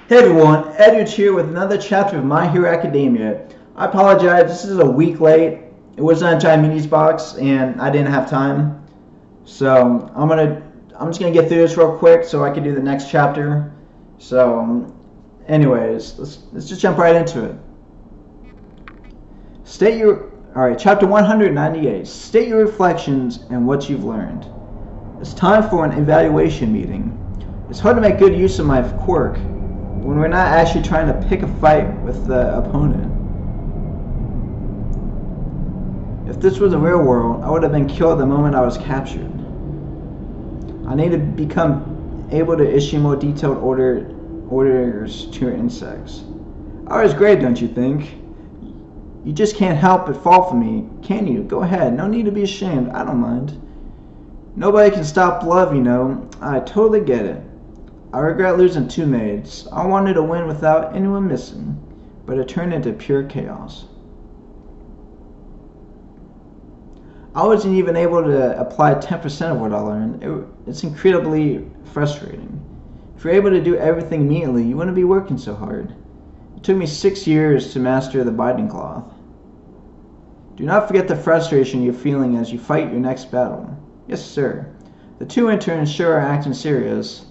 Hey everyone, Edward here with another chapter of My Hero Academia. I apologize, this is a week late. It was on Chinese box and I didn't have time. So I'm just gonna get through this real quick so I can do the next chapter. So anyways, let's just jump right into it. Alright, chapter 198. State your reflections and what you've learned. It's time for an evaluation meeting. It's hard to make good use of my quirk when we're not actually trying to pick a fight with the opponent. If this was a real world, I would have been killed the moment I was captured. I need to become able to issue more detailed orders to your insects. Ours is great, don't you think? You just can't help but fall for me, can you? Go ahead, no need to be ashamed, I don't mind. Nobody can stop love, you know. I totally get it. I regret losing 2 maids. I wanted to win without anyone missing, but it turned into pure chaos. I wasn't even able to apply 10% of what I learned. It's incredibly frustrating. If you're able to do everything immediately, you wouldn't be working so hard. It took me 6 years to master the biting cloth. Do not forget the frustration you're feeling as you fight your next battle. Yes, sir. The 2 interns sure are acting serious.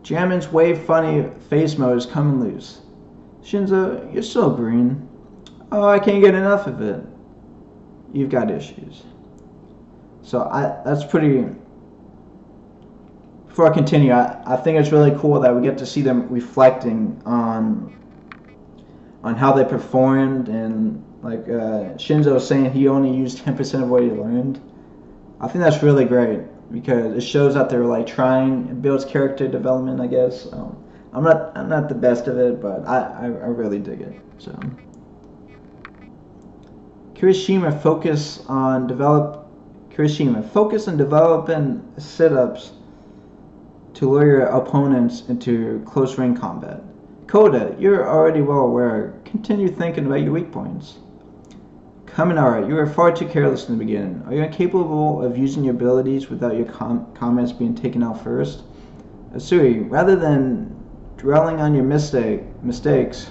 Jamin's wave funny face mode is coming loose. Shinzo, you're so green. Oh, I can't get enough of it. You've got issues. So that's pretty... Before I continue, I think it's really cool that we get to see them reflecting on how they performed, and like Shinzo was saying he only used 10% of what he learned. I think that's really great, because it shows that they're like trying. It builds character development, I guess. I'm not the best of it, but I really dig it. So Kirishima focus on developing sit-ups to lure your opponents into close ring combat. Koda, you're already well aware. Continue thinking about your weak points. Kaminara, you were far too careless in the beginning. Are you incapable of using your abilities without your comments being taken out first? Asuri, rather than dwelling on your mistakes,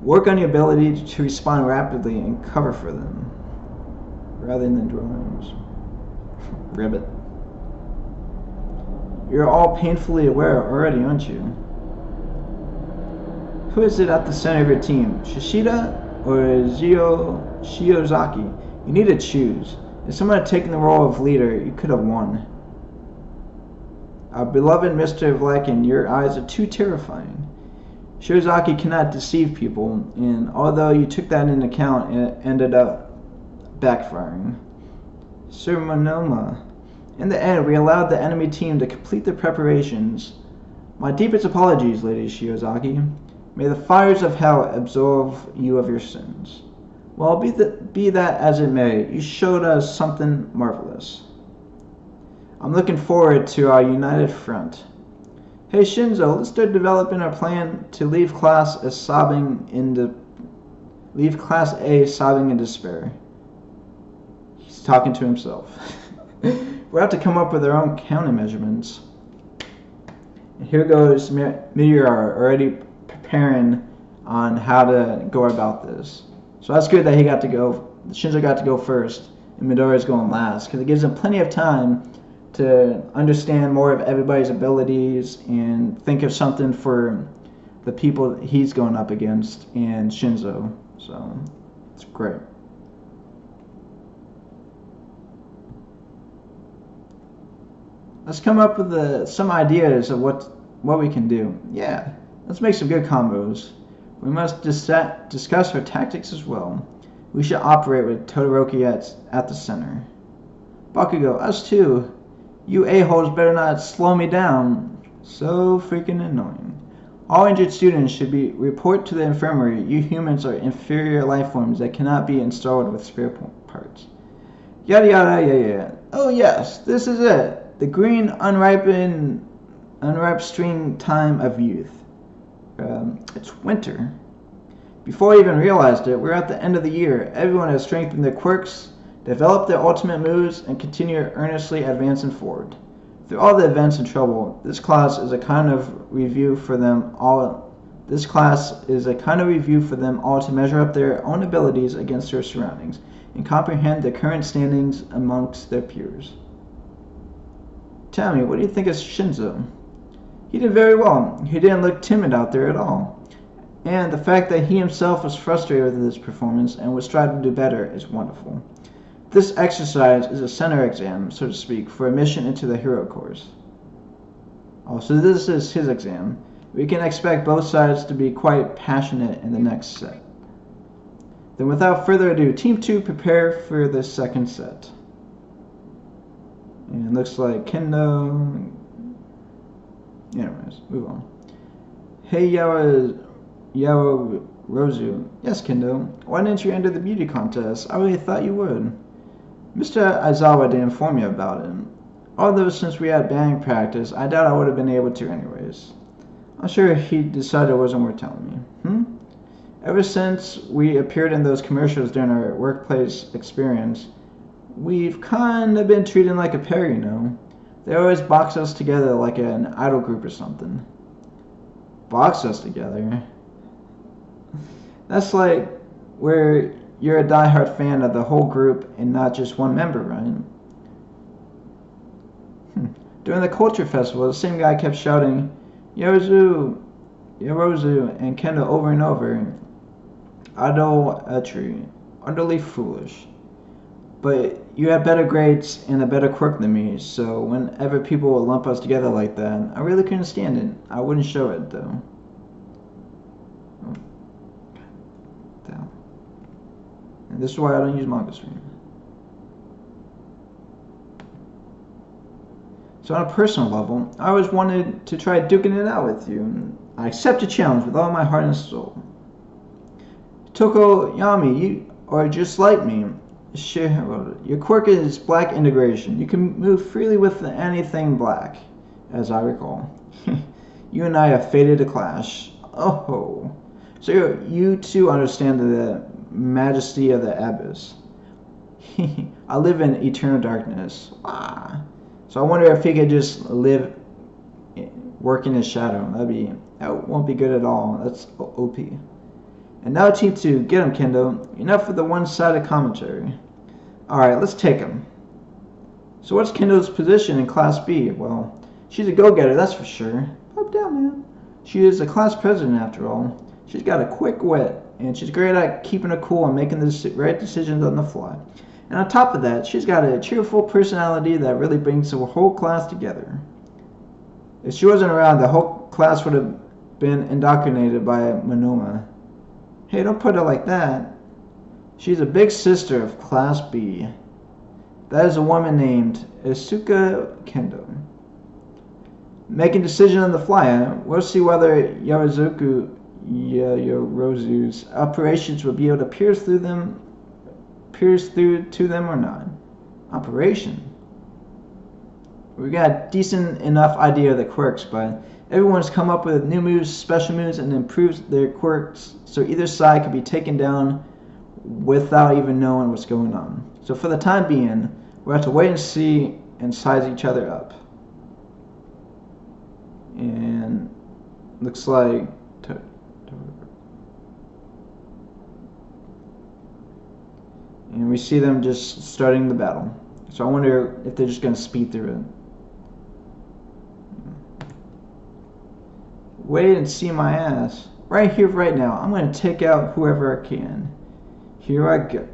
work on your ability to respond rapidly and cover for them, rather than drawings. Ribbit. You're all painfully aware already, aren't you? Who is it at the center of your team? Shishida or Shiozaki? You need to choose. If someone had taken the role of leader, you could have won. Our beloved Mr. Vlakin, your eyes are too terrifying. Shiozaki cannot deceive people, and although you took that into account, it ended up backfiring. Sir Monoma, in the end, we allowed the enemy team to complete their preparations. My deepest apologies, Lady Shiozaki. May the fires of hell absolve you of your sins. Well, be that as it may, you showed us something marvelous. I'm looking forward to our united front. Hey Shinzo, let's start developing our plan to leave Class A sobbing in despair. He's talking to himself. We'll have to come up with our own countermeasurements. And here goes Meteor already preparing on how to go about this. So that's good that he got to go. Shinzo got to go first, and Midoriya is going last, because it gives him plenty of time to understand more of everybody's abilities and think of something for the people he's going up against and Shinzo. So it's great. Let's come up with some ideas of what we can do. Yeah. Let's make some good combos. We must discuss our tactics as well. We should operate with Todoroki at the center. Bakugo, us too. You a-holes better not slow me down. So freaking annoying. All injured students should be report to the infirmary. You humans are inferior life forms that cannot be installed with spare parts. Yada yada yeah. Oh yes, this is it. The green unripe string time of youth. It's winter. Before I even realized it, we're at the end of the year. Everyone has strengthened their quirks, developed their ultimate moves, and continue earnestly advancing forward. Through all the events and trouble, this class is a kind of review for them all. This class is a kind of review for them all to measure up their own abilities against their surroundings and comprehend the current standings amongst their peers. Tell me, what do you think of Shinzo? He did very well. He didn't look timid out there at all. And the fact that he himself was frustrated with his performance and would strive to do better is wonderful. This exercise is a center exam, so to speak, for admission into the Hero Course. Oh, so this is his exam. We can expect both sides to be quite passionate in the next set. Then without further ado, Team 2 prepare for the second set. And it looks like Kendo... Anyways, move on. Hey, Yorozu. Yes, Kendo. Why didn't you enter the beauty contest? I really thought you would. Mr. Aizawa didn't inform me about it. Although since we had band practice, I doubt I would have been able to anyways. I'm sure he decided it wasn't worth telling me. Ever since we appeared in those commercials during our workplace experience, we've kind of been treated like a pair, you know. They always box us together like an idol group or something. Box us together? That's like where you're a diehard fan of the whole group and not just one member, right? During the Culture Festival, the same guy kept shouting, Yorozu, and Kendo over and over. Idolatry. Utterly foolish. But you had better grades and a better quirk than me, so whenever people would lump us together like that, I really couldn't stand it. I wouldn't show it, though. And this is why I don't use Manga Stream. So on a personal level, I always wanted to try duking it out with you, and I accept the challenge with all my heart and soul. Tokoyami, you are just like me. Your quirk is black integration. You can move freely with anything black, as I recall. You and I have fated to clash. Oh, so you too understand the majesty of the abyss. I live in eternal darkness. So I wonder if he could just work in his shadow. That won't be good at all. That's OP. And now Team 2, get him, Kendo. Enough of the one-sided commentary. Alright, let's take him. So what's Kendo's position in Class B? Well, she's a go-getter, that's for sure. Pipe down, man. She is a class president, after all. She's got a quick wit, and she's great at keeping it cool and making the right decisions on the fly. And on top of that, she's got a cheerful personality that really brings the whole class together. If she wasn't around, the whole class would have been indoctrinated by Monoma. Hey, don't put it like that. She's a big sister of Class B. That is a woman named Asuka Kendo. Making decisions on the fly, we'll see whether Yorozu's operations will be able to pierce through to them or not. Operation. We got a decent enough idea of the quirks, but everyone's come up with new moves, special moves, and improves their quirks, so either side can be taken down without even knowing what's going on. So for the time being, we'll have to wait and see and size each other up. And looks like and we see them just starting the battle. So I wonder if they're just going to speed through it. Wait and see my ass. Right here, right now. I'm going to take out whoever I can. Here I go.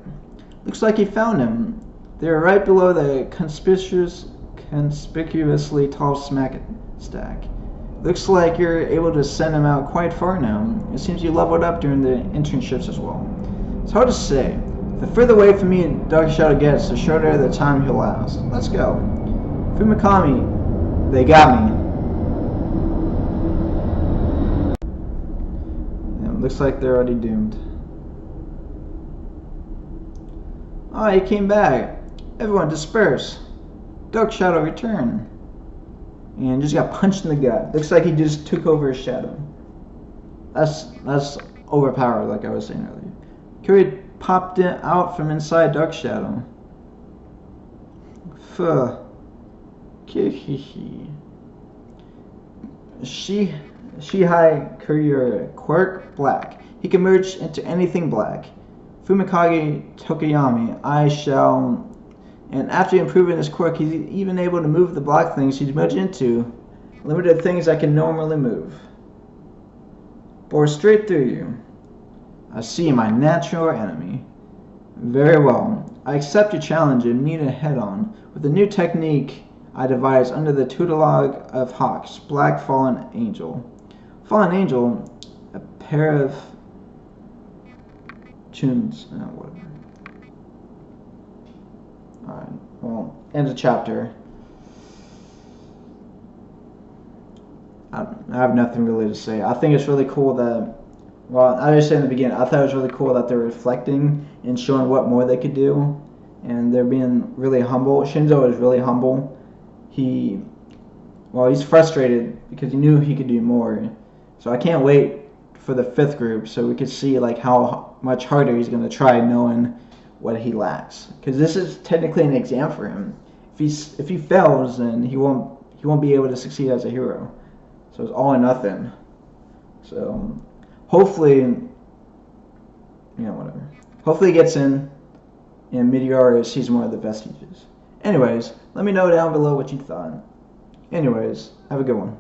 Looks like he found him. They're right below the conspicuously tall stack. Looks like you're able to send him out quite far now. It seems you leveled up during the internships as well. It's hard to say. The further away from me Dark Shadow gets, the shorter the time he'll last. Let's go. Fumikami, they got me. It looks like they're already doomed. Oh, he came back. Everyone disperse. Dark Shadow return. And just got punched in the gut. Looks like he just took over his shadow. That's overpowered, like I was saying earlier. Kyuri popped it out from inside Dark Shadow. Fuh. Kihihi. Shihai Courier Quirk Black. He can merge into anything black. Fumikage Tokoyami. I shall. And after improving his quirk, he's even able to move the black things he's merged into. Limited things I can normally move. Bore straight through you. I see my natural enemy. Very well. I accept your challenge and meet it head-on with a new technique I devised under the tutelage of Hawks, Black Fallen Angel. Fallen Angel, a pair of tunes, whatever. Alright, well, end of chapter. I have nothing really to say. I think it's really cool that, well, I just said in the beginning, I thought it was really cool that they're reflecting and showing what more they could do, and they're being really humble. Shinzo is really humble. He's frustrated because he knew he could do more. So I can't wait for the 5th group so we could see like how much harder he's going to try, knowing what he lacks. Because this is technically an exam for him. If he fails, then he won't be able to succeed as a hero. So it's all or nothing. So hopefully, whatever. Hopefully he gets in, and Meteora sees more of the vestiges. Anyways, let me know down below what you thought. Anyways, have a good one.